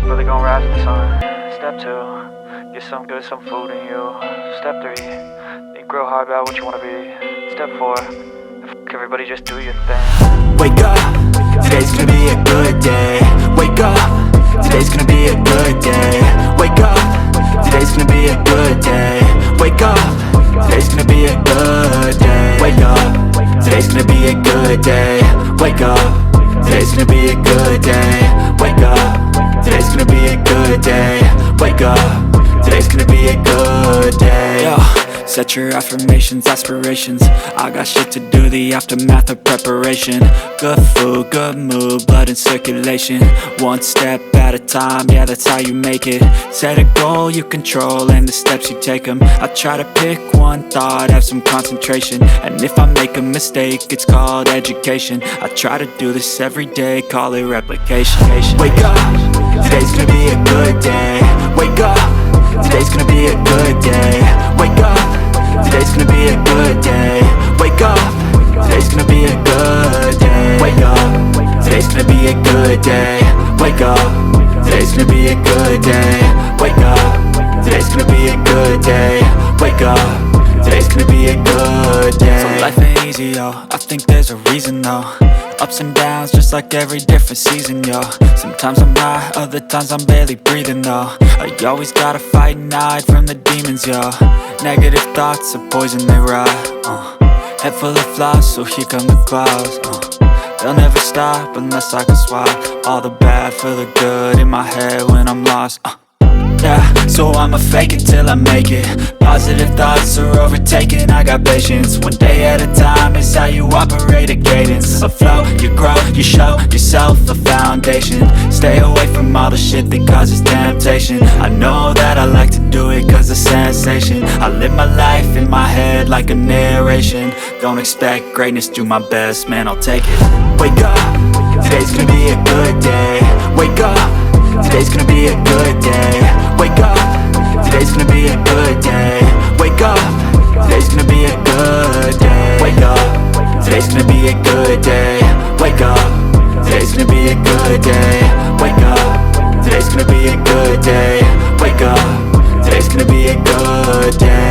Brother gon' rise in the sun. Step 2, get some good, some food in you. Step 3, think real hard about what you wanna be. Step 4, everybody just do your thing. Wake up, today's gonna be a good day. Wake up, today's gonna be a good day. Wake up, today's gonna be a good day. Wake up, today's gonna be a good day. Wake up, today's gonna be a good day. Wake up, today's gonna be a good day. Wake up, today's gonna be a good day. Wake up, today's gonna be a good day. Yo, set your affirmations, aspirations. I got shit to do, the aftermath of preparation. Good food, good mood, blood in circulation. One step at a time, yeah, that's how you make it. Set a goal you control and the steps you take them. I try to pick one thought, have some concentration. And if I make a mistake, it's called education. I try to do this every day, call it replication. Wake up, today's gonna be a good day. Wake up, today's gonna be a good day. Wake up, today's gonna be a good day. Wake up, today's gonna be a good day. Wake up, today's gonna be a good day. Wake up, today's gonna be a good day. Wake up, today's gonna be a good day. Wake up, today's gonna be a good day. So life ain't easy, yo, I think there's a reason though. Ups and downs, just like every different season, yo. Sometimes I'm high, other times I'm barely breathing, though. I always gotta fight and hide from the demons, yo. Negative thoughts are poison, they rot. Head full of flies, so here come the clouds. They'll never stop unless I can swap all the bad for the good in my head when I'm lost. Yeah, so I'ma fake it till I make it. Positive thoughts are overtaken, I got patience. One day at a time is how you operate a cadence. A flow, you grow, you show yourself a foundation. Stay away from all the shit that causes temptation. I know that I like to do it cause it's sensation. I live my life in my head like a narration. Don't expect greatness, do my best, man, I'll take it. Wake up, today's gonna be a good day. Wake up, today's gonna be a good day. Wake up, today's gonna be a good day. Wake up, today's gonna be a good day. Wake up, today's gonna be a good day. Wake up, today's gonna be a good day. Wake up, today's gonna be a good day. Wake up, today's gonna be a good day.